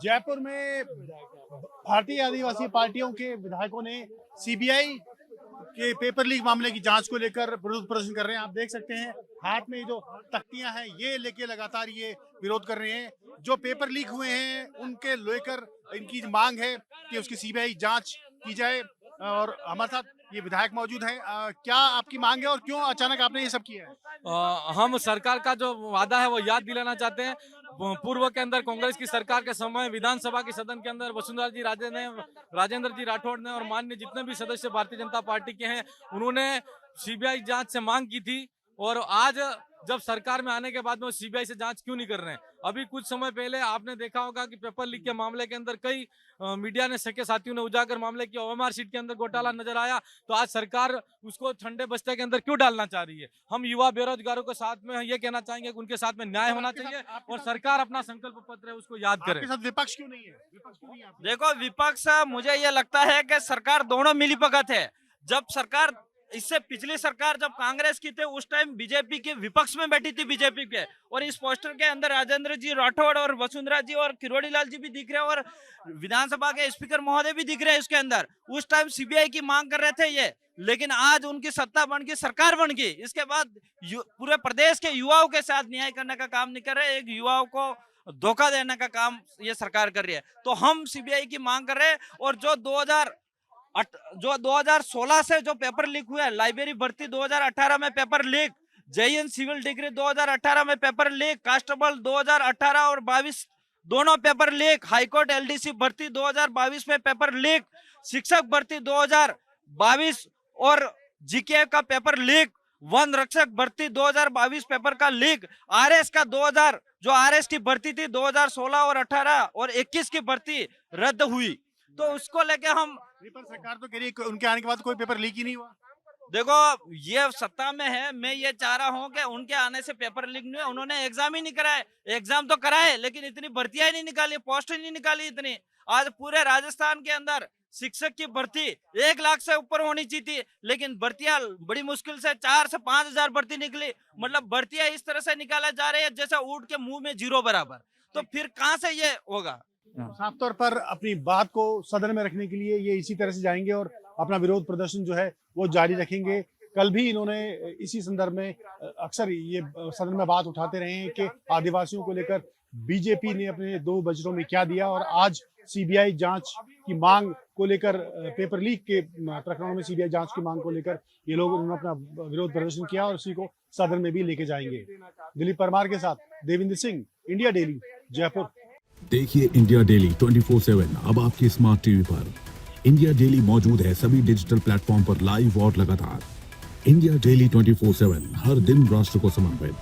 जयपुर में भारतीय आदिवासी पार्टियों के विधायकों ने सीबीआई के पेपर लीक मामले की जांच को लेकर विरोध प्रदर्शन कर रहे हैं। आप देख सकते हैं हाथ में जो तख्तियां हैं ये लेके लगातार ये विरोध कर रहे हैं। जो पेपर लीक हुए हैं उनके लेकर इनकी मांग है कि उसकी सीबीआई जांच की जाए। और हमारे साथ ये विधायक मौजूद हैं। क्या आपकी मांग है और क्यों अचानक आपने ये सब किया है? हम सरकार का जो वादा है वो याद दिलाना चाहते हैं। पूर्व के अंदर कांग्रेस की सरकार के समय विधानसभा के सदन के अंदर वसुंधरा जी राजेंद्र जी राठौड़ ने और माननीय जितने भी सदस्य भारतीय जनता पार्टी के हैं उन्होंने सीबीआई जांच से मांग की थी। और आज जब सरकार में आने के बाद में सीबीआई से जांच क्यों नहीं कर रहे हैं? अभी कुछ समय पहले आपने देखा होगा कि पेपर लीक के मामले के अंदर कई मीडिया ने सके साथियों ने उजागर मामले की ओएमआर सीट के अंदर घोटाला नजर आया। तो आज सरकार उसको ठंडे बस्ते के अंदर क्यों डालना चाह रही है? हम युवा बेरोजगारों के साथ में ये कहना चाहेंगे कि उनके साथ में न्याय होना चाहिए और सरकार अपना संकल्प पत्र है उसको याद करे। आपके साथ विपक्ष क्यों नहीं है? विपक्ष क्यों नहीं है आपके? देखो विपक्ष, मुझे ये लगता है कि सरकार दोनों मिलीभगत है। जब सरकार इससे पिछली सरकार जब कांग्रेस की थी उस टाइम बीजेपी के विपक्ष में बैठी थी बीजेपी के, और इस पोस्टर के अंदर राजेंद्र जी राठौड़ और वसुंधरा जी और किरोड़ी लाल जी भी दिख रहे हैं और विधानसभा के स्पीकर महोदय भी दिख रहे हैं इसके अंदर। उस टाइम सीबीआई की मांग कर रहे थे ये, लेकिन आज उनकी सत्ता बन गई, सरकार बन गई। इसके बाद पूरे प्रदेश के युवाओं के साथ न्याय करने का काम नहीं कर रहे, एक युवाओं को धोखा देने का काम ये सरकार कर रही है। तो हम सीबीआई की मांग कर रहे हैं। और जो 2016 से जो पेपर लीक हुआ है, लाइब्रेरी भर्ती 2018 में paper leak, JEN civil degree 2018 में पेपर लीक, कांस्टेबल 2018 और 22 दोनों पेपर लीक, हाईकोर्ट एलडीसी भर्ती 2022 में पेपर लीक, शिक्षक भर्ती 2022 और जीके का पेपर लीक, वन रक्षक भर्ती 2022 पेपर का लीक, आरएस का 2000 जो आरएस की भर्ती थी 2016 और 18 और 21 की भर्ती रद्द हुई। तो उसको लेके हम सरकार तो कह रही है उनके आने के बाद कोई पेपर लीक ही नहीं हुआ। देखो ये सत्ता में है, मैं ये चाह रहा हूँ कि उनके आने से पेपर लीक नहीं हुए। उन्होंने एग्जाम ही नहीं कराए, एग्जाम तो कराए लेकिन इतनी भर्तियां ही नहीं निकाली, पोस्ट ही नहीं निकाली इतनी। आज पूरे राजस्थान के अंदर शिक्षक की भर्ती 1 लाख से ऊपर होनी चाहिए थी, लेकिन भर्तियां बड़ी मुश्किल से 4 से 5 हजार भर्ती निकली। मतलब भर्तियां इस तरह से निकाला जा रही है जैसा ऊंट के मुंह में जीरो बराबर। तो फिर कहां से ये होगा? साफ तौर पर अपनी बात को सदन में रखने के लिए ये इसी तरह से जाएंगे और अपना विरोध प्रदर्शन जो है वो जारी रखेंगे। कल भी इन्होंने इसी संदर्भ में अक्सर ये सदन में बात उठाते रहे हैं कि आदिवासियों को लेकर बीजेपी ने अपने 2 बजटों में क्या दिया, और आज सीबीआई जांच की मांग को लेकर, पेपर लीक के प्रकरणों में सीबीआई जांच की मांग को लेकर ये लोग उन्होंने अपना विरोध प्रदर्शन किया और उसी को सदन में भी लेके जाएंगे। दिलीप परमार के साथ देवेंद्र सिंह, इंडिया डेली, जयपुर। देखिए इंडिया डेली 24/7 अब आपके स्मार्ट टीवी पर। इंडिया डेली मौजूद है सभी डिजिटल प्लेटफॉर्म पर लाइव और लगातार। इंडिया डेली 24/7 हर दिन राष्ट्र को समर्पित।